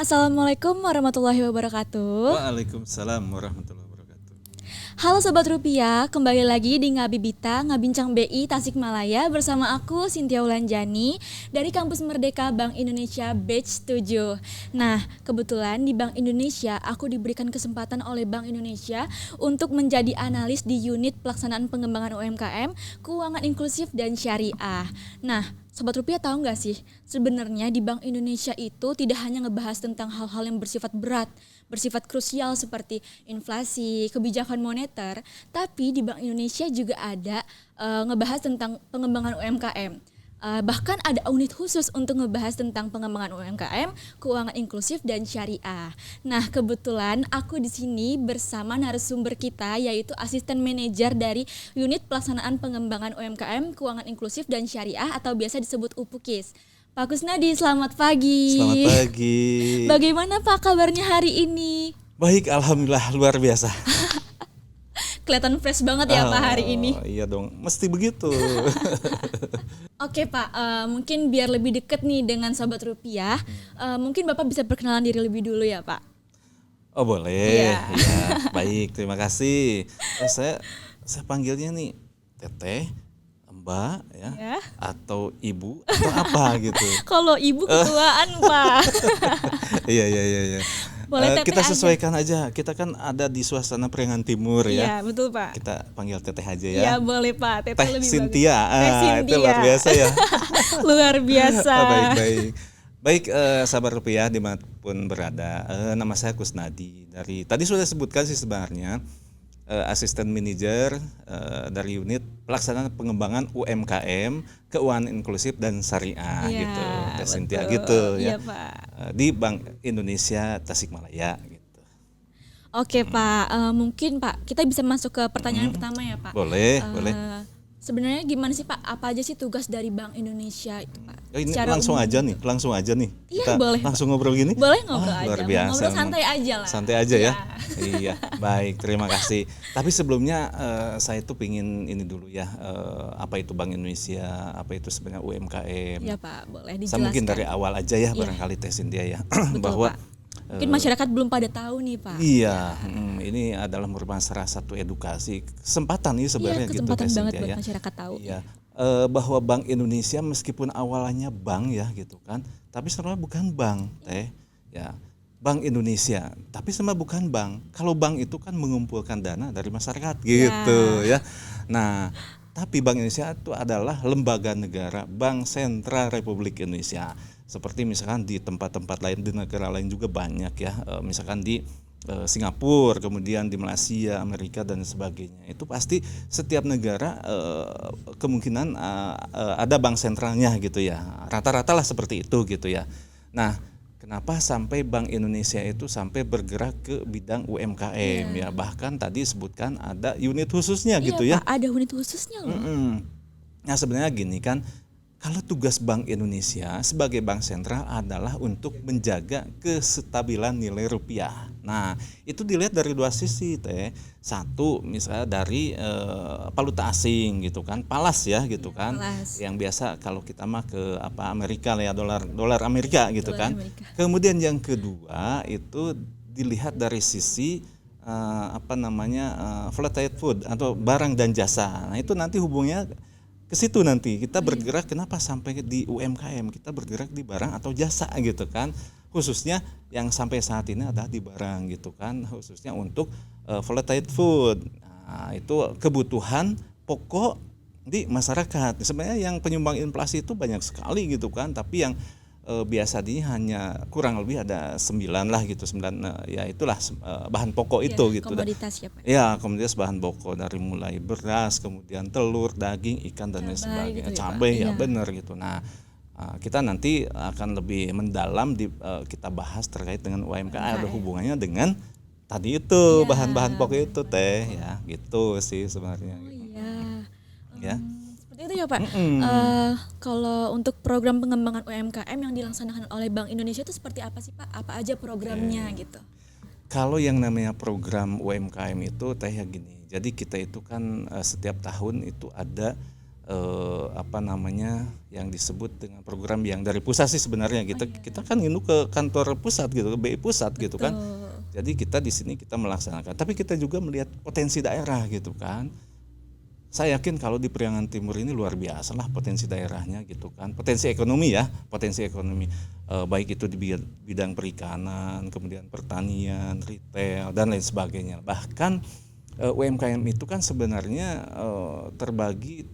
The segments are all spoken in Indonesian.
Assalamualaikum warahmatullahi wabarakatuh. Waalaikumsalam warahmatullahi wabarakatuh. Halo Sobat Rupiah, kembali lagi di Ngabibita, Ngabincang BI Tasikmalaya bersama aku Cynthia Ulanjani dari Kampus Merdeka Bank Indonesia Batch 7. Nah, kebetulan di Bank Indonesia aku diberikan kesempatan oleh Bank Indonesia untuk menjadi analis di unit pelaksanaan pengembangan UMKM, keuangan inklusif dan syariah. Nah, Sobat Rupiah tahu nggak sih, sebenarnya di Bank Indonesia itu tidak hanya ngebahas tentang hal-hal yang bersifat berat, bersifat krusial seperti inflasi, kebijakan moneter, tapi di Bank Indonesia juga ada ngebahas tentang pengembangan UMKM. Bahkan ada unit khusus untuk ngebahas tentang pengembangan UMKM, keuangan inklusif dan syariah. Nah, kebetulan aku di sini bersama narasumber kita yaitu asisten manajer dari unit pelaksanaan pengembangan UMKM, keuangan inklusif dan syariah atau biasa disebut UPUKIS. Pak Kusnadi, selamat pagi. Selamat pagi. Bagaimana Pak kabarnya hari ini? Baik, alhamdulillah luar biasa. Kelihatan fresh banget ya Pak hari ini. Iya dong, mesti begitu. Oke Pak, mungkin biar lebih deket nih dengan Sobat Rupiah, mungkin Bapak bisa perkenalan diri lebih dulu ya Pak. Oh boleh, Iya. ya baik, terima kasih. Saya panggilnya nih Teteh, Mbak ya, atau Ibu atau apa gitu. Kalau Ibu ketuaan Pak. Iya. Boleh Teteh kita aja. sesuaikan aja. Kita kan ada di suasana Periangan Timur Iya ya. betul Pak. Kita panggil Teteh aja ya. Iya boleh Pak, Teteh Teh lebih Cynthia, bagus. itu luar biasa ya. Luar biasa. Baik, sahabat rupiah dimanapun berada, nama saya Kusnadi dari tadi sudah sebutkan sih sebenarnya asisten manajer dari unit pelaksanaan pengembangan UMKM, keuangan inklusif dan syariah Iya, gitu, Teh Cynthia betul. gitu Iya, ya, Pak. di Bank Indonesia Tasikmalaya gitu. Oke Pak, mungkin Pak kita bisa masuk ke pertanyaan pertama ya Pak. Boleh. Sebenarnya gimana sih Pak? Apa aja sih tugas dari Bank Indonesia itu Pak? Ini Secara langsung umum. aja nih. Iya, Kita boleh, langsung ngobrol gini. Boleh ngobrol aja. Luar Mau biasa. ngobrol santai aja lah. Santai aja ya. Iya. Iya, baik, terima kasih. Tapi sebelumnya saya tuh pingin ini dulu ya, apa itu Bank Indonesia, apa itu sebenarnya UMKM. Iya Pak, boleh Saya dijelaskan. mungkin dari awal aja ya, Iya. barangkali Teh Cynthia ya, Betul, bahwa Pak. Mungkin masyarakat belum pada tahu nih Pak. iya, ini adalah merupakan salah satu edukasi, kesempatan ini sebenarnya Iya, gitu kesempatan Teh banget Cynthia buat ya. masyarakat tahu. Iya, bahwa Bank Indonesia meskipun awalnya bank ya gitu kan, tapi sebenarnya bukan bank Teh ya. Bank Indonesia, tapi sebenarnya bukan bank. Kalau bank itu kan mengumpulkan dana dari masyarakat gitu ya. Nah, tapi Bank Indonesia itu adalah lembaga negara, Bank Sentral Republik Indonesia. Seperti misalkan di tempat-tempat lain, di negara lain juga banyak ya, misalkan di Singapura, kemudian di Malaysia, Amerika dan sebagainya. Itu pasti setiap negara kemungkinan ada bank sentralnya gitu ya. Rata-rata lah seperti itu gitu ya. Nah, kenapa sampai Bank Indonesia itu sampai bergerak ke bidang UMKM ya, bahkan tadi sebutkan ada unit khususnya gitu Iya ya. Pak, ada unit khususnya loh. Nah sebenarnya gini kan, kalau tugas Bank Indonesia sebagai bank sentral adalah untuk menjaga kestabilan nilai rupiah. Nah itu dilihat dari dua sisi Teh. Satu misalnya dari valuta asing gitu kan, palas ya gitu kan, palas. yang biasa kalau kita mah ke Amerika lah ya, dolar Amerika gitu Dolar kan. Amerika. Kemudian yang kedua itu dilihat dari sisi volatile food atau barang dan jasa. Nah itu nanti hubungnya ke situ, nanti kita bergerak. Kenapa sampai di UMKM, kita bergerak di barang atau jasa gitu kan, khususnya yang sampai saat ini adalah di barang gitu kan, khususnya untuk volatile food. Nah, itu kebutuhan pokok di masyarakat. Sebenarnya yang penyumbang inflasi itu banyak sekali gitu kan, tapi yang biasanya hanya kurang lebih ada 9 lah gitu, 9 ya itulah bahan pokok itu gitu. Komoditas ya Pak. Ya, komoditas bahan pokok dari mulai beras, kemudian telur, daging, ikan dan lain sebagainya, gitu ya, Pak? cabai ya Iya. benar gitu. Nah, kita nanti akan lebih mendalam kita bahas terkait dengan UMKM, ada hubungannya dengan tadi itu bahan-bahan pokok itu Teh ya, gitu sih sebenarnya. Oh iya. Ya. Seperti itu ya Pak. Kalau untuk program pengembangan UMKM yang dilaksanakan oleh Bank Indonesia itu seperti apa sih Pak? Apa aja programnya gitu? Kalau yang namanya program UMKM itu Teh ya gini. Jadi kita itu kan setiap tahun itu ada apa namanya yang disebut dengan program yang dari pusat sih sebenarnya kita kan induk ke kantor pusat gitu, ke BI pusat gitu kan. Jadi kita di sini kita melaksanakan, tapi kita juga melihat potensi daerah gitu kan. Saya yakin kalau di Priangan Timur ini luar biasa lah potensi daerahnya gitu kan, potensi ekonomi ya, potensi ekonomi baik itu di bidang perikanan, kemudian pertanian, retail dan lain sebagainya. Bahkan UMKM itu kan sebenarnya terbagi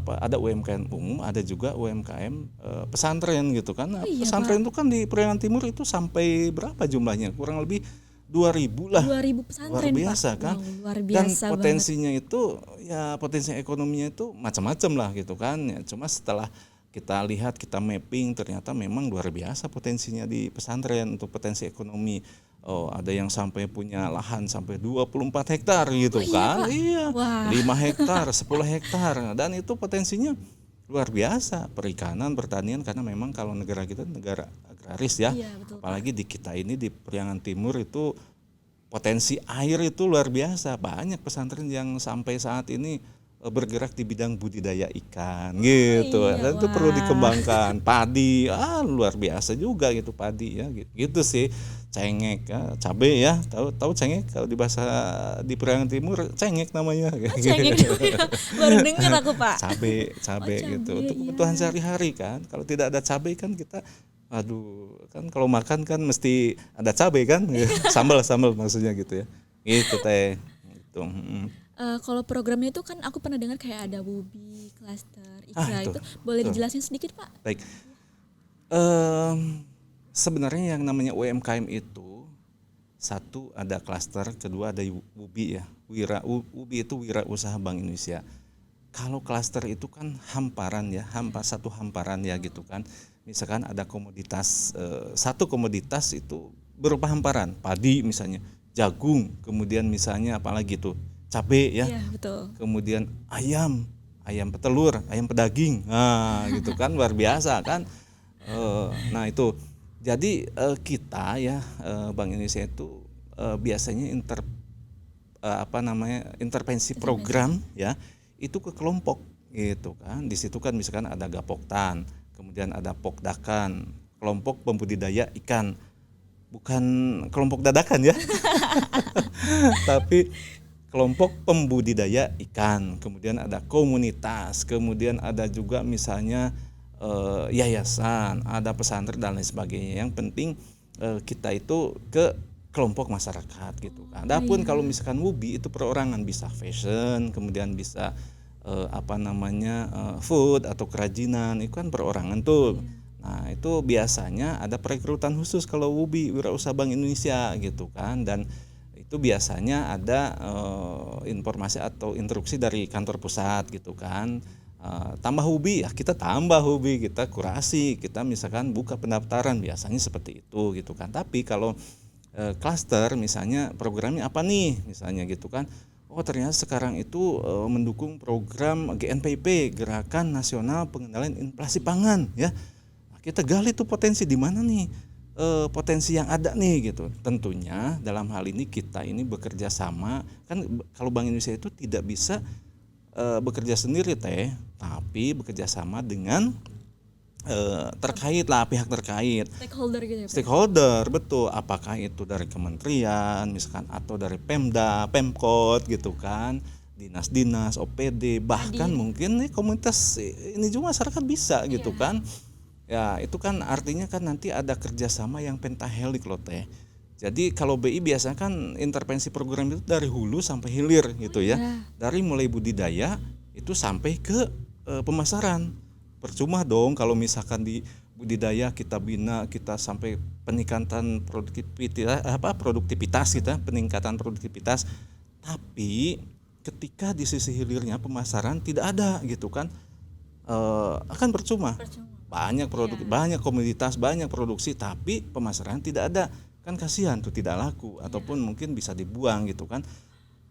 ada UMKM umum, ada juga UMKM pesantren gitu kan. Nah, pesantren itu kan di Priangan Timur itu sampai berapa jumlahnya? Kurang lebih 2.000 lah. 2.000 pesantren, luar biasa Pak. kan. Wow, luar Dan biasa potensinya itu ya potensi ekonominya itu macam-macam lah gitu kan. Ya, cuma setelah kita lihat, kita mapping, ternyata memang luar biasa potensinya di pesantren untuk potensi ekonomi. Oh, ada yang sampai punya lahan sampai 24 hektar gitu kan. Pak? Iya. Wah. 5 hektar, 10 hektar. Dan itu potensinya luar biasa. Perikanan, pertanian, karena memang kalau negara kita negara agraris ya. Iya, betul, Apalagi di kita ini di Priangan Timur itu potensi air itu luar biasa. Banyak pesantren yang sampai saat ini bergerak di bidang budidaya ikan gitu. Iya, Dan itu perlu dikembangkan. Padi, luar biasa juga gitu padi ya. Gitu sih. Cengek, cabe ya. Tahu cengek kalau di bahasa di Priangan Timur cengek namanya. Cengek baru dengar aku, Pak. Cabe gitu. Untuk kebutuhan sehari-hari kan. Kalau tidak ada cabe kan kita kan kalau makan kan mesti ada cabai kan, sambal maksudnya gitu ya, gitu teh, gitu. Kalau programnya itu kan aku pernah dengar kayak ada Wubi, Cluster, IKRA itu boleh dijelasin sedikit, Pak? Baik, sebenarnya yang namanya UMKM itu satu ada klaster, kedua ada Wubi ya, Wubi itu Wirausaha Bank Indonesia. Kalau klaster itu kan hamparan ya, satu hamparan ya gitu kan. Misalkan ada komoditas, satu komoditas itu berupa hamparan, padi misalnya, jagung, kemudian misalnya apalagi itu, cabai ya, betul. Kemudian ayam petelur, ayam pedaging, nah gitu kan luar biasa kan. Nah itu, jadi kita ya Bank Indonesia itu biasanya intervensi program ya itu ke kelompok gitu kan. Di situ kan misalkan ada Gapoktan, kemudian ada Pokdakan, kelompok pembudidaya ikan, bukan kelompok dadakan ya, tapi kelompok pembudidaya ikan. Kemudian ada komunitas, kemudian ada juga misalnya yayasan, ada pesantren dan lain sebagainya. Yang penting kita itu ke kelompok masyarakat gitu kan. Adapun kalau misalkan Wubi itu perorangan, bisa fashion, kemudian bisa food atau kerajinan, itu kan perorangan tuh. Nah itu biasanya ada perekrutan khusus kalau Wubi Wirausaha Bank Indonesia gitu kan, dan itu biasanya ada informasi atau instruksi dari kantor pusat gitu kan. Tambah Wubi ya, kita tambah Wubi, kita kurasi, kita misalkan buka pendaftaran, biasanya seperti itu gitu kan. Tapi kalau klaster misalnya programnya apa nih misalnya gitu kan. Oh ternyata sekarang itu mendukung program GNPP, Gerakan Nasional Pengendalian Inflasi Pangan ya. Nah, kita gali tuh potensi di mana nih, potensi yang ada nih gitu. Tentunya dalam hal ini kita ini bekerja sama kan. Kalau Bank Indonesia itu tidak bisa bekerja sendiri teh, tapi bekerja sama dengan terkait lah, pihak terkait, stakeholder gitu ya, Pak? Stakeholder, betul. Apakah itu dari kementerian misalkan, atau dari Pemda, Pemkot gitu kan, dinas-dinas, OPD, bahkan mungkin nih komunitas ini juga masyarakat bisa gitu kan. Ya itu kan artinya kan nanti ada kerjasama yang pentahelik loh teh. Jadi kalau BI biasanya kan intervensi program itu dari hulu sampai hilir gitu ya. Dari mulai budidaya itu sampai ke pemasaran. Percuma dong kalau misalkan di budidaya kita bina, kita sampai peningkatan produktivitas kita, peningkatan produktivitas, tapi ketika di sisi hilirnya pemasaran tidak ada gitu kan, akan percuma. Banyak produk, banyak komoditas, banyak produksi, tapi pemasaran tidak ada, kan kasihan tuh, tidak laku ataupun mungkin bisa dibuang gitu kan.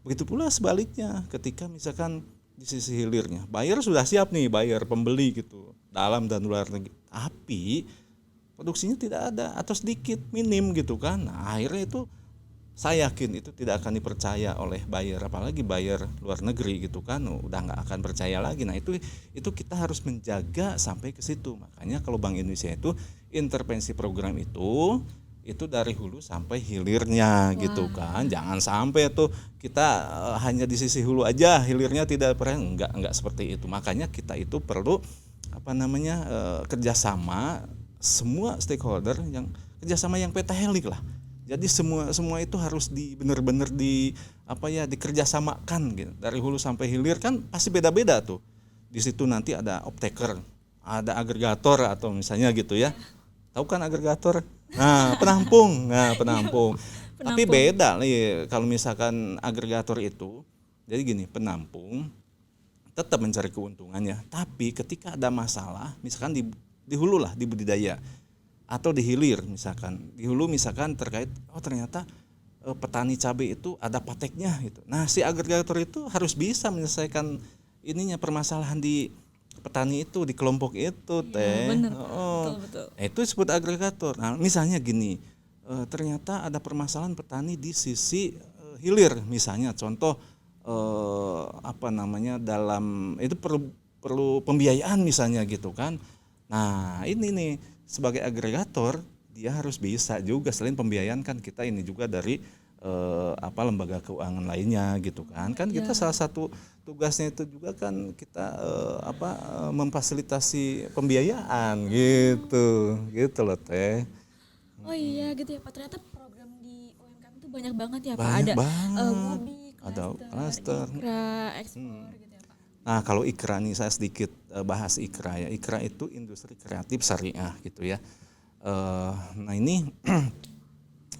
Begitu pula sebaliknya, ketika misalkan di sisi hilirnya buyer sudah siap nih, buyer pembeli gitu, dalam dan luar negeri, tapi produksinya tidak ada atau sedikit, minim gitu kan. Nah, akhirnya itu saya yakin itu tidak akan dipercaya oleh buyer, apalagi buyer luar negeri gitu kan, udah nggak akan percaya lagi. Nah itu kita harus menjaga sampai ke situ. Makanya kalau Bank Indonesia itu intervensi program itu dari hulu sampai hilirnya gitu kan. Jangan sampai tuh kita hanya di sisi hulu aja, hilirnya tidak pernah, enggak seperti itu. Makanya kita itu perlu kerjasama semua stakeholder, yang kerjasama yang pentahelik lah. Jadi semua itu harus benar-benar dikerjasamakan gitu. Dari hulu sampai hilir kan pasti beda-beda tuh. Di situ nanti ada optaker, ada agregator atau misalnya gitu ya. Tahu kan agregator? Nah, penampung. Tapi beda nih kalau misalkan agregator itu. Jadi gini, penampung tetap mencari keuntungannya. Tapi ketika ada masalah, misalkan di hulu lah, di budidaya atau di hilir misalkan. Di hulu misalkan terkait ternyata petani cabai itu ada pateknya gitu. Nah, si agregator itu harus bisa menyelesaikan permasalahan di petani itu, di kelompok itu teh. Bener, betul. Itu disebut agregator. Nah, misalnya gini, ternyata ada permasalahan petani di sisi hilir misalnya, contoh dalam itu perlu pembiayaan misalnya gitu kan. Nah, ini nih sebagai agregator dia harus bisa juga, selain pembiayaan kan kita ini juga dari lembaga keuangan lainnya gitu kan. Kan kita salah satu tugasnya itu juga kan kita memfasilitasi pembiayaan gitu loh teh. Oh iya gitu ya Pak, ternyata program di UMKM itu banyak banget ya Pak. Banyak Ada banget. Mobi, Ada cluster, Ikra, ekspor gitu ya Pak. Nah, kalau Ikra nih saya sedikit bahas Ikra ya. Ikra itu industri kreatif syariah gitu ya. Nah ini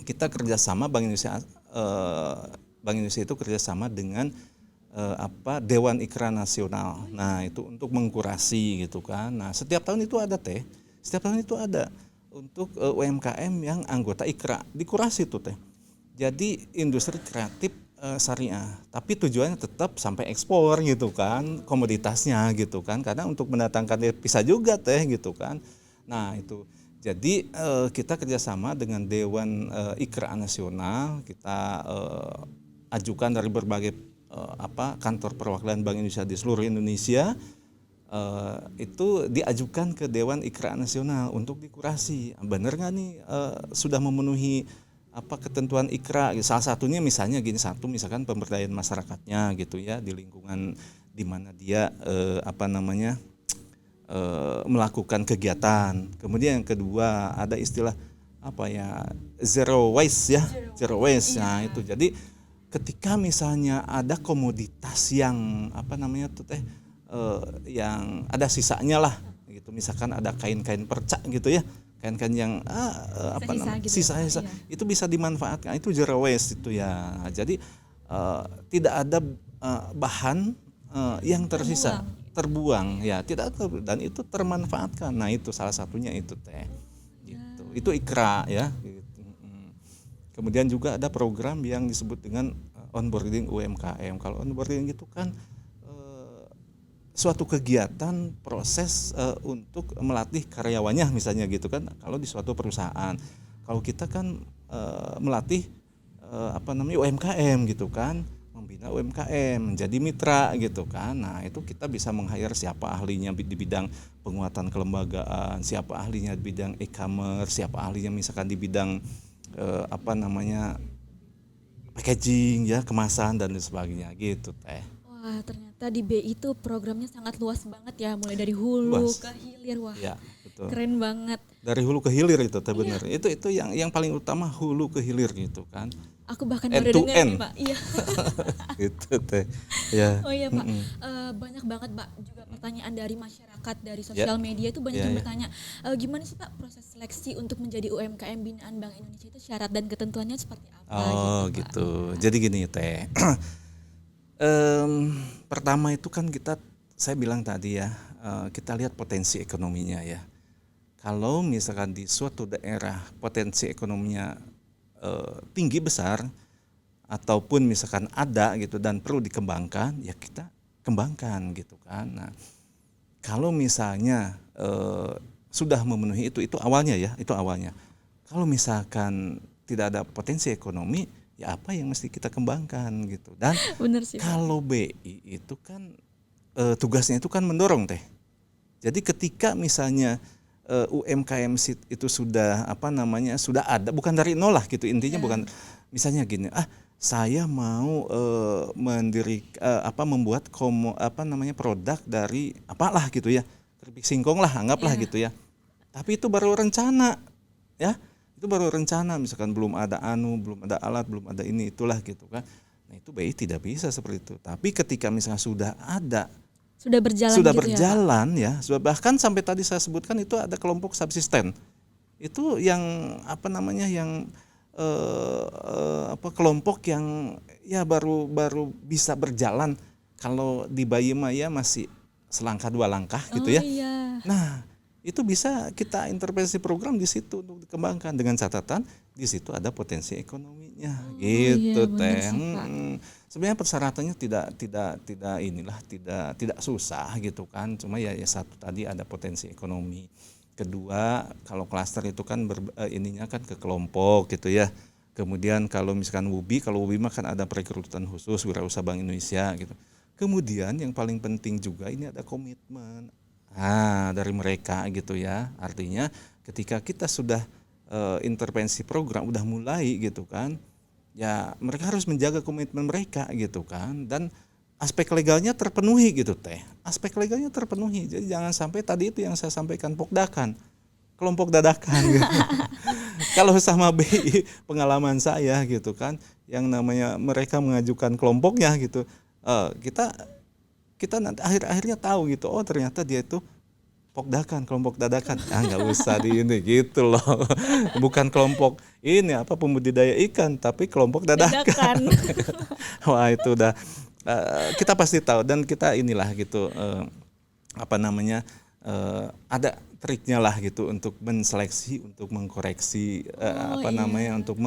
kita kerjasama Bank Indonesia itu kerjasama dengan Dewan Ikra Nasional. Nah itu untuk mengkurasi gitu kan. Nah setiap tahun itu ada untuk UMKM yang anggota Ikra, dikurasi tuh teh. Jadi industri kreatif syariah, tapi tujuannya tetap sampai ekspor gitu kan, komoditasnya gitu kan, karena untuk mendatangkan bisa juga teh gitu kan. Nah itu jadi kita kerjasama dengan Dewan Ikra Nasional, kita ajukan dari berbagai kantor perwakilan Bank Indonesia di seluruh Indonesia, itu diajukan ke Dewan Ikra Nasional untuk dikurasi. Bener nggak nih sudah memenuhi ketentuan Ikra? Salah satunya misalnya gini, misalkan pemberdayaan masyarakatnya gitu ya, di lingkungan di mana dia melakukan kegiatan. Kemudian yang kedua ada istilah zero waste ya, zero waste. Nah itu jadi ketika misalnya ada komoditas yang yang ada sisanya lah gitu, misalkan ada kain-kain perca gitu ya, kain-kain yang sisa itu bisa dimanfaatkan, itu zero waste itu ya. Jadi tidak ada bahan yang tersisa terbuang ya, tidak ada, dan itu termanfaatkan. Nah itu salah satunya itu teh gitu. Itu Ikra ya gitu. Kemudian juga ada program yang disebut dengan onboarding UMKM. Kalau onboarding itu kan suatu kegiatan proses untuk melatih karyawannya misalnya gitu kan. Kalau di suatu perusahaan, kalau kita kan melatih UMKM gitu kan, membina UMKM menjadi mitra gitu kan. Nah itu kita bisa meng-hire siapa ahlinya di bidang penguatan kelembagaan, siapa ahlinya di bidang e-commerce, siapa ahlinya misalkan di bidang packaging ya, kemasan dan sebagainya gitu teh. Wah, ternyata di BI itu programnya sangat luas banget ya, mulai dari hulu ke hilir. Wah, ya, betul. Keren banget. Dari hulu ke hilir itu teh benar. Itu yang paling utama, hulu ke hilir gitu kan. Aku bahkan baru dengar nih Pak. Iya. Gitu teh. Ya. Oh iya Pak. Banyak banget Pak juga pertanyaan dari masyarakat, dari sosial media itu banyak yang bertanya, gimana sih Pak proses seleksi untuk menjadi UMKM binaan Bank Indonesia itu, syarat dan ketentuannya seperti apa gitu. Jadi gini teh. Pertama itu kan saya bilang tadi ya, kita lihat potensi ekonominya ya. Kalau misalkan di suatu daerah potensi ekonominya tinggi besar, ataupun misalkan ada gitu dan perlu dikembangkan, ya kita kembangkan gitu kan. Nah, kalau misalnya sudah memenuhi itu awalnya ya, itu awalnya. Kalau misalkan tidak ada potensi ekonomi, ya apa yang mesti kita kembangkan gitu. Dan Bener sih, Pak. kalau BI itu kan tugasnya itu kan mendorong teh. Jadi ketika misalnya UMKM itu sudah sudah ada, bukan dari nol lah gitu intinya, bukan misalnya gini, saya mau membuat produk dari apalah gitu ya, keripik singkong lah anggaplah gitu ya. Tapi itu baru rencana ya, itu baru rencana, misalkan belum ada alat, belum ada ini itulah gitu kan. Nah itu BI tidak bisa seperti itu. Tapi ketika misalnya sudah ada, Sudah berjalan sudah gitu berjalan ya, sudah bahkan sampai tadi saya sebutkan itu ada kelompok subsisten. Itu yang yang kelompok yang ya baru bisa berjalan, kalau di bayi maya masih selangkah dua langkah gitu ya. Iya. Nah, itu bisa kita intervensi program di situ untuk dikembangkan, dengan catatan di situ ada potensi ekonominya gitu teh. Sebenarnya persyaratannya tidak susah gitu kan, cuma ya satu tadi ada potensi ekonomi. Kedua, kalau klaster itu kan ininya kan ke kelompok gitu ya. Kemudian kalau misalkan kalau WUBI mah kan ada perekrutan khusus Wirausaha Bank Indonesia gitu. Kemudian yang paling penting juga ini ada komitmen dari mereka gitu ya. Artinya ketika kita sudah intervensi program udah mulai gitu kan, ya mereka harus menjaga komitmen mereka gitu kan, dan aspek legalnya terpenuhi gitu teh. Aspek legalnya terpenuhi. Jadi jangan sampai tadi itu yang saya sampaikan, pokdakan, kelompok dadakan gitu. Kalau sama BI pengalaman saya gitu kan, yang namanya mereka mengajukan kelompoknya gitu, kita nanti akhirnya tahu gitu, oh ternyata dia itu pokdakan, kelompok dadakan. Nggak usah di ini gitu loh. Bukan kelompok ini pembudidaya ikan, tapi kelompok dadakan. Wah itu udah kita pasti tahu, dan kita inilah gitu ada triknya lah gitu untuk menseleksi, untuk mengkoreksi untuk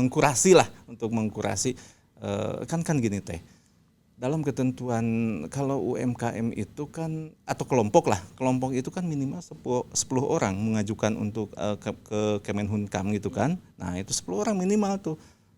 mengkurasi kan gini teh. Dalam ketentuan kalau UMKM itu kan atau kelompok itu kan minimal 10 orang mengajukan untuk ke Kemenhumkam gitu kan. Nah, itu 10 orang minimal tuh.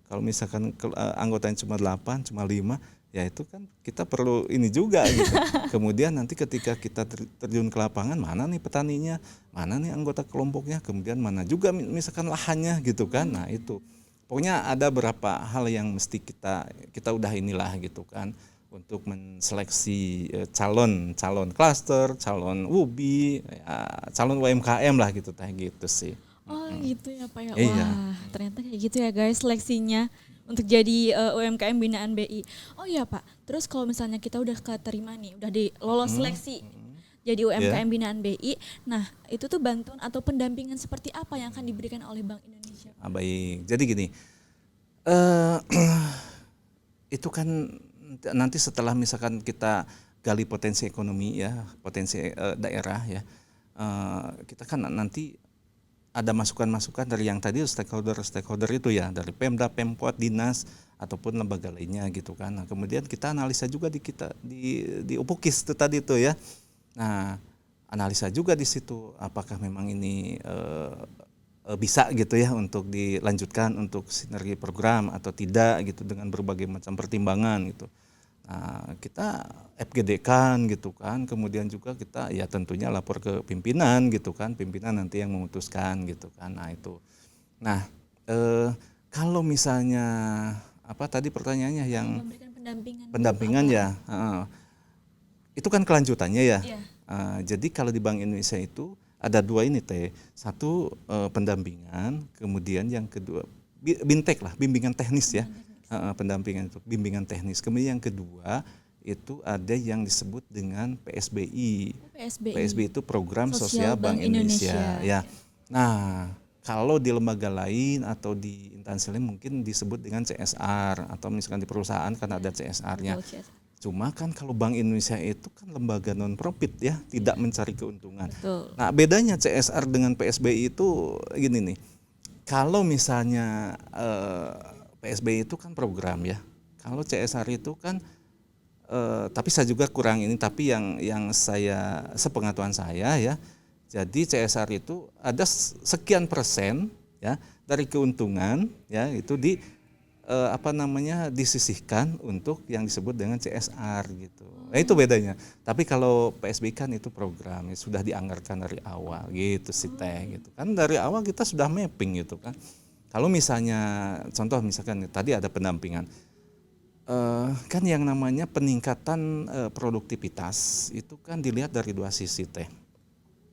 Kalau misalkan anggotanya cuma 8, cuma 5, ya itu kan kita perlu ini juga gitu. Kemudian nanti ketika kita terjun ke lapangan, mana nih petaninya, mana nih anggota kelompoknya, kemudian mana juga misalkan lahannya gitu kan. Nah, itu pokoknya ada beberapa hal yang mesti kita udah inilah gitu kan, untuk menseleksi calon klaster, calon WUBI, calon UMKM lah gitu sih. Oh gitu ya Pak ya. Iya. Wah ternyata kayak gitu ya guys seleksinya untuk jadi UMKM binaan BI. Oh iya Pak, terus kalau misalnya kita udah keterima nih, udah lolos seleksi jadi UMKM binaan BI, nah itu tuh bantuan atau pendampingan seperti apa yang akan diberikan oleh Bank Indonesia? Baik, jadi gini, itu kan nanti setelah misalkan kita gali potensi ekonomi ya, potensi daerah ya, kita kan nanti ada masukan-masukan dari yang tadi stakeholder itu ya, dari Pemda, Pemkot, dinas ataupun lembaga lainnya gitu kan. Nah, kemudian kita analisa juga di UPUKIS itu tadi tuh ya. Nah, analisa juga di situ apakah memang ini bisa gitu ya untuk dilanjutkan untuk sinergi program atau tidak gitu, dengan berbagai macam pertimbangan gitu. Nah, kita FGD-kan gitu kan, kemudian juga kita ya tentunya lapor ke pimpinan gitu kan, pimpinan nanti yang memutuskan gitu kan. Nah itu. Nah kalau misalnya tadi pertanyaannya yang memberikan pendampingan ya, itu kan kelanjutannya ya. Iya. Jadi kalau di Bank Indonesia itu ada dua ini teh, satu pendampingan, kemudian yang kedua bintek lah, bimbingan teknis ya. Pendampingan itu bimbingan teknis. Kemudian yang kedua itu ada yang disebut dengan PSBI. PSBI itu Program Sosial Bank Indonesia. Ya. Nah, kalau di lembaga lain atau di instansi lain mungkin disebut dengan CSR, atau misalkan di perusahaan kan ada CSR-nya. Cuma kan kalau Bank Indonesia itu kan lembaga non profit ya, tidak mencari keuntungan. Betul. Nah, bedanya CSR dengan PSBI itu gini nih. Kalau misalnya PSBI itu kan program ya. Kalau CSR itu kan, tapi saya juga kurang ini. Tapi yang saya sepengetahuan saya ya, jadi CSR itu ada sekian persen ya dari keuntungan ya itu disisihkan untuk yang disebut dengan CSR gitu. Nah, itu bedanya. Tapi kalau PSBI kan itu program sudah dianggarkan dari awal gitu sih Teh gitu. Kan dari awal kita sudah mapping gitu kan. Kalau misalnya contoh misalkan tadi ada pendampingan. Kan yang namanya peningkatan produktivitas itu kan dilihat dari dua sisi Teh.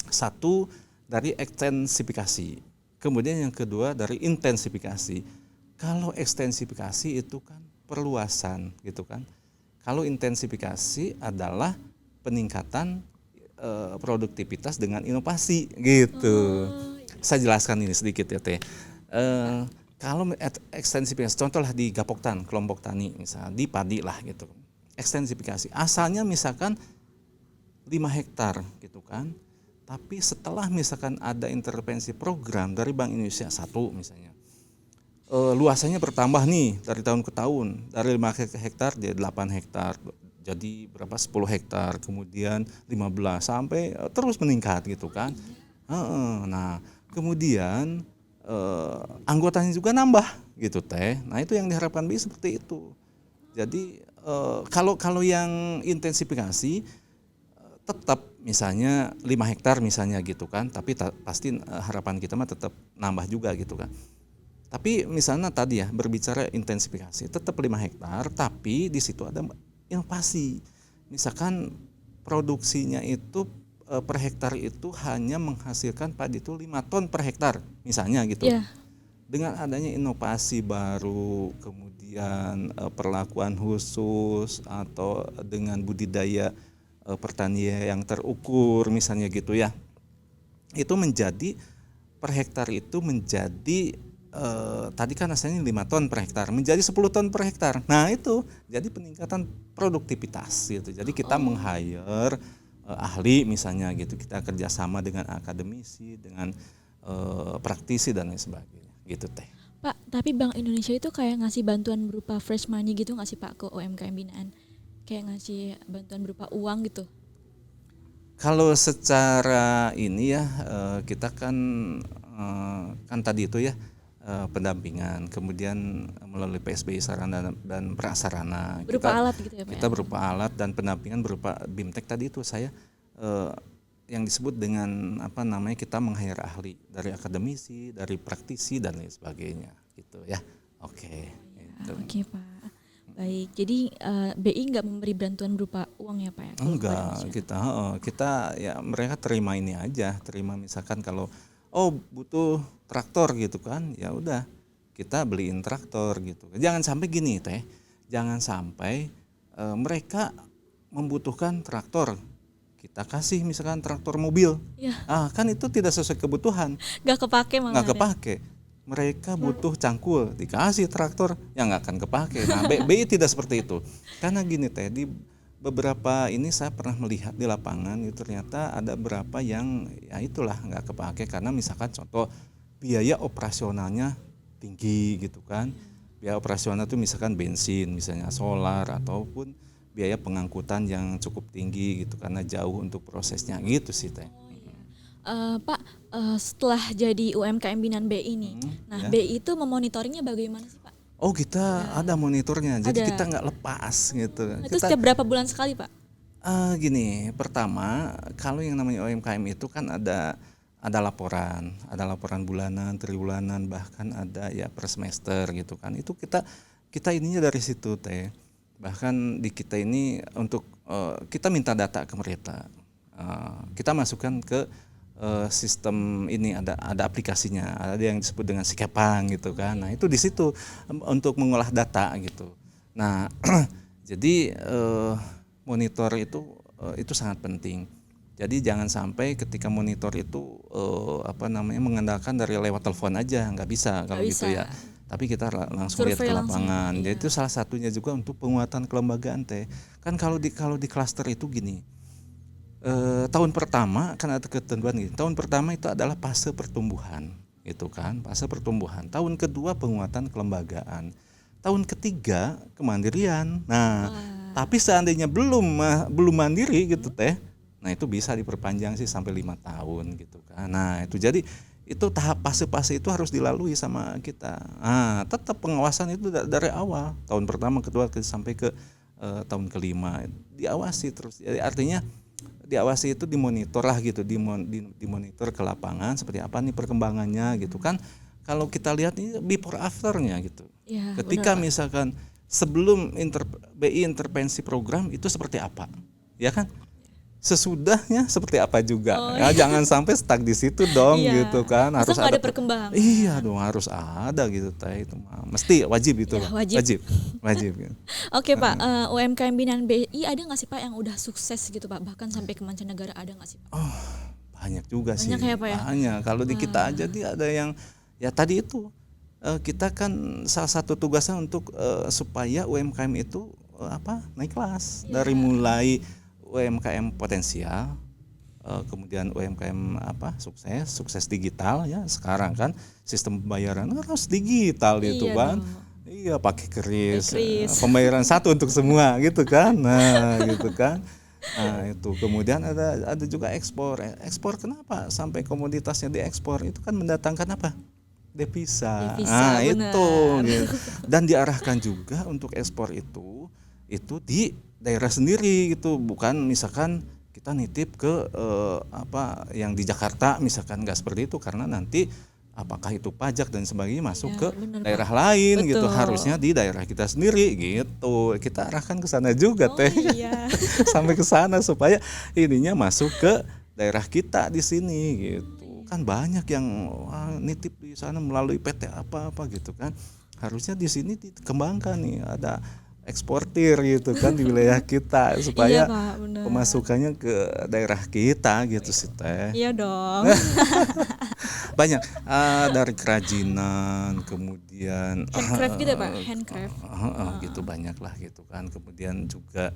Satu dari ekstensifikasi. Kemudian yang kedua dari intensifikasi. Kalau ekstensifikasi itu kan perluasan gitu kan. Kalau intensifikasi adalah peningkatan produktivitas dengan inovasi gitu. Saya jelaskan ini sedikit ya Teh. Kalau ekstensifikasi, contohlah di Gapoktan, kelompok tani misalnya, di padi lah gitu. Ekstensifikasi, asalnya misalkan 5 hektar gitu kan. Tapi setelah misalkan ada intervensi program dari Bank Indonesia 1 misalnya. Luasannya bertambah nih dari tahun ke tahun, dari 5 hektar jadi 8 hektar, jadi berapa 10 hektar, kemudian 15 sampai terus meningkat gitu kan. Nah kemudian anggotanya juga nambah gitu Teh. Nah itu yang diharapkan BI seperti itu. Jadi kalau yang intensifikasi tetap misalnya 5 hektar misalnya gitu kan, tapi pasti harapan kita mah tetap nambah juga gitu kan. Tapi misalnya tadi ya berbicara intensifikasi tetap 5 hektar, tapi di situ ada inovasi. Misalkan produksinya itu per hektar itu hanya menghasilkan padi itu 5 ton per hektar misalnya gitu. Yeah. Dengan adanya inovasi baru, kemudian perlakuan khusus atau dengan budidaya pertanian yang terukur misalnya gitu ya. Itu menjadi per hektar itu menjadi tadi kan asalnya 5 ton per hektar menjadi 10 ton per hektar. Nah itu jadi peningkatan produktivitas gitu. Jadi kita meng-hire ahli misalnya gitu, kita kerjasama dengan akademisi, dengan praktisi dan lain sebagainya gitu Teh. Pak, tapi Bank Indonesia itu kayak ngasih bantuan berupa fresh money gitu nggak sih Pak ke UMKM binaan? Kayak ngasih bantuan berupa uang gitu? Kalau secara ini ya kita kan tadi itu ya pendampingan, kemudian melalui PSBI sarana dan prasarana Berupa alat gitu ya Pak? Kita berupa alat dan pendampingan berupa BIMTEK tadi itu saya yang disebut dengan kita meng-hire ahli dari akademisi, dari praktisi dan lain sebagainya gitu ya. Oke. Gitu. Oke Pak. Baik, jadi BI nggak memberi bantuan berupa uang ya Pak ya? Enggak, kita ya mereka terima ini aja, terima misalkan kalau butuh traktor gitu kan, ya udah kita beliin traktor gitu. Jangan sampai gini Teh, jangan sampai mereka membutuhkan traktor, kita kasih misalkan traktor mobil, Ya. Kan itu tidak sesuai kebutuhan, Nggak kepake malah. nggak kepake. Mereka butuh cangkul, dikasih traktor yang nggak akan kepake. Nah BI tidak seperti itu, karena gini Teh, di beberapa ini saya pernah melihat di lapangan itu ternyata ada beberapa yang ya itulah nggak kepake karena misalkan contoh biaya operasionalnya tinggi gitu kan. Biaya operasional itu misalkan bensin, misalnya solar ataupun biaya pengangkutan yang cukup tinggi gitu karena jauh untuk prosesnya gitu sih Teh. Pak, setelah jadi UMKM binaan BI ini, Ya. BI itu memonitoringnya bagaimana sih Pak? Kita ada monitornya, jadi Ada. kita nggak lepas gitu. Itu setiap berapa bulan sekali Pak? Gini, pertama kalau yang namanya UMKM itu kan ada laporan bulanan, triwulanan, bahkan ada ya per semester gitu kan. Itu kita ininya dari situ Teh. Bahkan di kita ini untuk kita minta data ke mereka. Kita masukkan ke sistem ini ada aplikasinya, ada yang disebut dengan Sikepang gitu kan. Nah itu di situ untuk mengolah data gitu. Nah jadi monitor itu sangat penting. Jadi jangan sampai ketika monitor itu mengandalkan dari lewat telepon aja, nggak bisa kalau gitu ya. Tapi kita langsung lihat ke lapangan. Jadi itu salah satunya juga untuk penguatan kelembagaan Teh. Kan kalau di klaster itu gini. Tahun pertama kan ada ketentuan gitu. Tahun pertama itu adalah fase pertumbuhan, gitu kan, fase pertumbuhan. Tahun kedua penguatan kelembagaan. Tahun ketiga kemandirian. Nah, tapi seandainya belum mandiri gitu Teh, nah itu bisa diperpanjang sih sampai 5 tahun gitu kan. Nah itu jadi itu tahap fase-fase itu harus dilalui sama kita. Tetap pengawasan itu dari awal, tahun pertama, kedua, sampai ke tahun kelima diawasi terus. Jadi artinya diawasi itu dimonitor lah gitu, dimonitor ke lapangan seperti apa nih perkembangannya gitu kan. Kalau kita lihat ini before afternya gitu. Ya, Ketika benar, Pak. misalkan sebelum BI intervensi program itu seperti apa, ya kan? Sesudahnya seperti apa juga. Jangan sampai stuck di situ dong Iya. gitu kan. Masa Harus nggak ada ada perkembangan? Iya dong, harus ada gitu teh, itu mah. Mesti wajib itu, Ya, Pak. wajib. Wajib gitu. Oke Pak, UMKM binaan BI ada nggak sih Pak yang udah sukses gitu Pak, bahkan sampai ke mancanegara, ada nggak sih Pak? Banyak juga sih. Banyak ya, Pak, ya? Banyak. Kalau di kita aja dia ada yang ya tadi itu kita kan salah satu tugasnya untuk supaya UMKM itu naik kelas dari mulai UMKM potensial, kemudian UMKM sukses digital ya. Sekarang kan sistem pembayaran harus digital itu Iya kan. dong. Iya, pakai kris, kris. pembayaran satu untuk semua gitu kan. Nah, gitu kan. Nah, itu kemudian ada juga ekspor. Ekspor kenapa sampai komoditasnya diekspor? Itu kan mendatangkan apa? Devisa. Devisa, benar. Itu gitu. Dan diarahkan juga untuk ekspor itu di daerah sendiri gitu, bukan misalkan kita nitip ke yang di Jakarta misalkan, nggak seperti itu, karena nanti apakah itu pajak dan sebagainya masuk ke benar, daerah lain gitu, Betul. harusnya di daerah kita sendiri gitu. Kita arahkan ke sana juga teh. Iya. Sampai ke sana supaya ininya masuk ke daerah kita di sini gitu. Kan banyak yang nitip di sana melalui PT apa gitu kan. Harusnya di sini dikembangkan nih, ada eksportir gitu kan di wilayah kita supaya Iya, Pak, benar. pemasukannya ke daerah kita gitu sih teh. Iya dong. Banyak dari kerajinan, kemudian Handcraft gitu ya Pak, handcraft. gitu banyak lah gitu kan. Kemudian juga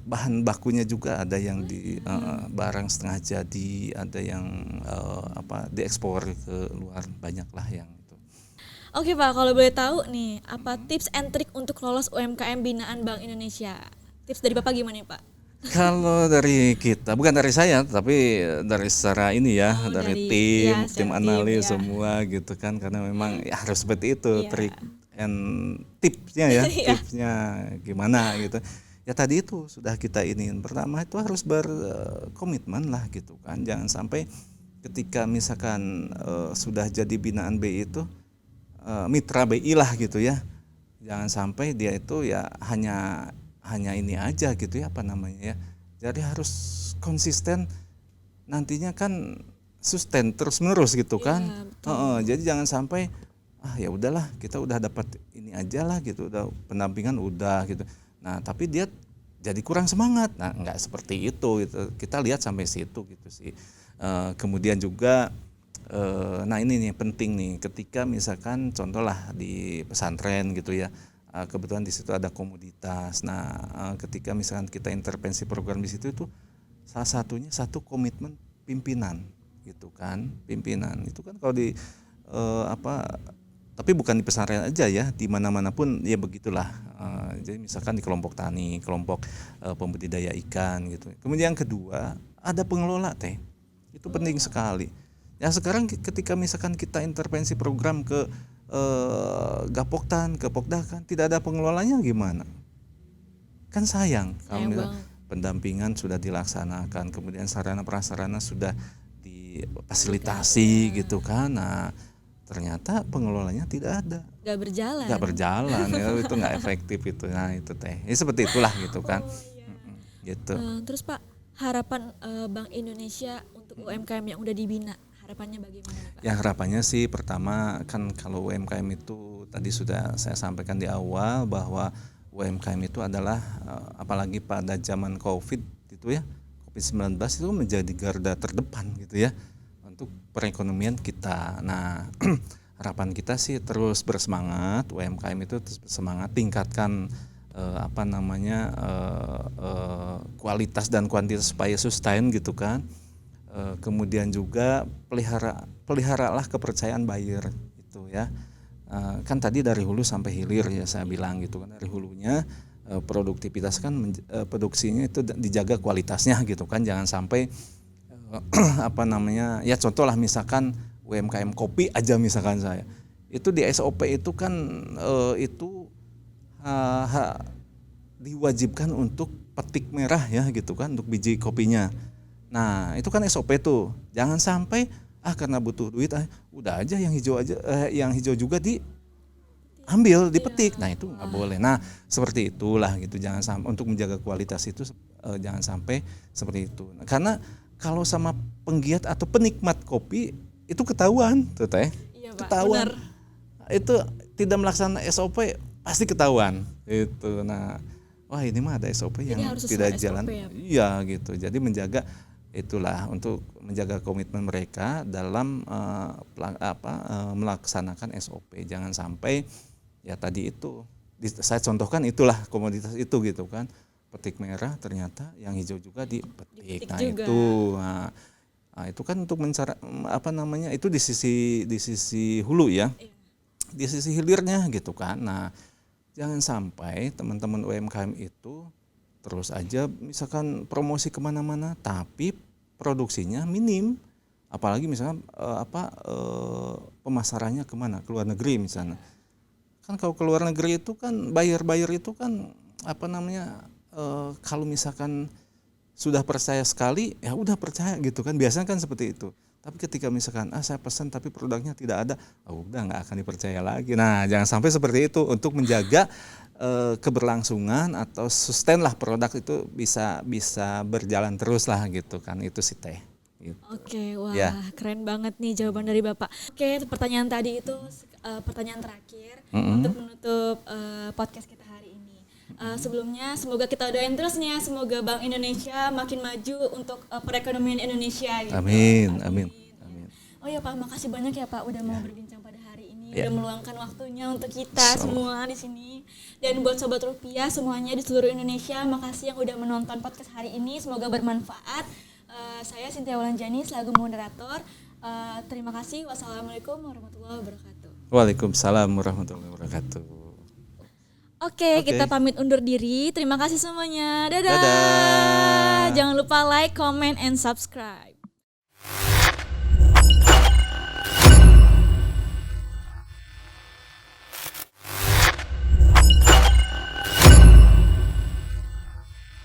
bahan bakunya juga ada yang di barang setengah jadi, ada yang diekspor ke luar, banyak lah yang itu. Oke Pak, kalau boleh tahu nih, apa tips and trick untuk lolos UMKM binaan Bank Indonesia? Tips dari Bapak gimana nih Pak? Kalau dari kita, bukan dari saya, tapi dari secara ini ya, dari tim secara tim, analis ya. semua gitu kan, karena memang ya harus seperti itu, Iya. trik and tipsnya ya, Iya. tipsnya gimana gitu. Ya tadi itu sudah kita iniin, pertama itu harus berkomitmen lah gitu kan, jangan sampai ketika misalkan sudah jadi binaan BI itu mitra BI lah gitu ya, jangan sampai dia itu ya hanya ini aja gitu ya, ya, jadi harus konsisten, nantinya kan sustain terus menerus gitu kan. Jadi jangan sampai ya udahlah, kita udah dapat ini aja lah gitu, udah pendampingan udah gitu, nah tapi dia jadi kurang semangat. Nah nggak seperti itu gitu. Kita lihat sampai situ gitu sih. Kemudian juga nah ini nih penting nih, ketika misalkan contoh lah di pesantren gitu ya, kebetulan di situ ada komoditas. Nah ketika misalkan kita intervensi program di situ, itu salah satunya satu komitmen pimpinan gitu kan. Pimpinan itu kan kalau di tapi bukan di pesantren aja ya, di mana-mana pun ya begitulah. Jadi misalkan di kelompok tani, kelompok pembudidaya ikan gitu. Kemudian yang kedua ada pengelola teh, itu penting sekali. Ya sekarang ketika misalkan kita intervensi program ke Gapoktan, ke Pokda kan tidak ada pengelolanya, gimana? Kan sayang kalau pendampingan sudah dilaksanakan, kemudian sarana prasarana sudah difasilitasi gitu kan. Nah ternyata pengelolanya tidak ada, nggak berjalan ya, itu nggak efektif itu. Nah itu teh, ya seperti itulah gitu kan. Gitu. Terus Pak, harapan Bank Indonesia untuk UMKM yang udah dibina, harapannya bagaimana Pak? Ya harapannya sih pertama kan, kalau UMKM itu tadi sudah saya sampaikan di awal bahwa UMKM itu adalah apalagi pada zaman COVID itu ya, COVID-19 itu menjadi garda terdepan gitu ya untuk perekonomian kita. Nah harapan kita sih terus bersemangat, UMKM itu terus bersemangat, tingkatkan kualitas dan kuantitas supaya sustain gitu kan. Kemudian juga peliharalah kepercayaan buyer itu ya. Kan tadi dari hulu sampai hilir ya saya bilang gitu kan. Dari hulunya produktivitas kan, produksinya itu dijaga kualitasnya gitu kan, jangan sampai ya contoh lah misalkan UMKM kopi aja misalkan saya, itu di SOP itu kan itu diwajibkan untuk petik merah ya gitu kan untuk biji kopinya. Nah itu kan SOP tuh, jangan sampai karena butuh duit udah aja yang hijau aja yang hijau juga diambil dipetik. Nah itu nggak boleh. Nah seperti itulah gitu, jangan sampai untuk menjaga kualitas itu jangan sampai seperti itu. Nah, karena kalau sama penggiat atau penikmat kopi itu ketahuan tuh teh, Iya, Pak, ketahuan benar. itu tidak melaksanakan SOP pasti ketahuan itu. Nah wah ini mah ada SOP Jadi yang harus sesuai tidak SOP jalan, ya, Pak? iya gitu. Jadi menjaga itulah untuk menjaga komitmen mereka dalam melaksanakan SOP. Jangan sampai ya tadi itu saya contohkan itulah komoditas itu gitu kan, petik merah ternyata yang hijau juga dipetik. Dipetik Nah juga. itu itu kan untuk itu di sisi hulu ya, di sisi hilirnya gitu kan. Nah jangan sampai teman-teman UMKM itu terus aja misalkan promosi kemana-mana tapi produksinya minim, apalagi misalkan pemasarannya kemana, ke luar negeri misalnya. Kan kalau ke luar negeri itu kan buyer itu kan kalau misalkan sudah percaya sekali ya udah percaya gitu kan, biasanya kan seperti itu. Tapi ketika misalkan saya pesan tapi produknya tidak ada, udah nggak akan dipercaya lagi. Nah jangan sampai seperti itu, untuk menjaga keberlangsungan atau sustain lah produk itu bisa berjalan terus lah gitu kan, itu sih teh. Gitu. Oke, wah Ya. keren banget nih jawaban dari Bapak. Oke, pertanyaan tadi itu pertanyaan terakhir untuk menutup podcast kita hari ini. Sebelumnya semoga kita doain terus nih ya, semoga Bank Indonesia makin maju untuk perekonomian Indonesia gitu. Amin. Oh ya Pak, makasih banyak ya Pak udah mau berbincang pada hari ini, Ya. udah meluangkan waktunya untuk kita semua di sini. Dan buat Sobat Rupiah semuanya di seluruh Indonesia, makasih yang udah menonton podcast hari ini, semoga bermanfaat. Saya Cynthia Wulanjani selaku moderator. Terima kasih. Wassalamualaikum warahmatullahi wabarakatuh. Waalaikumsalam warahmatullahi wabarakatuh. Oke, kita pamit undur diri. Terima kasih semuanya. Dadah. Dadah. Jangan lupa like, comment, and subscribe.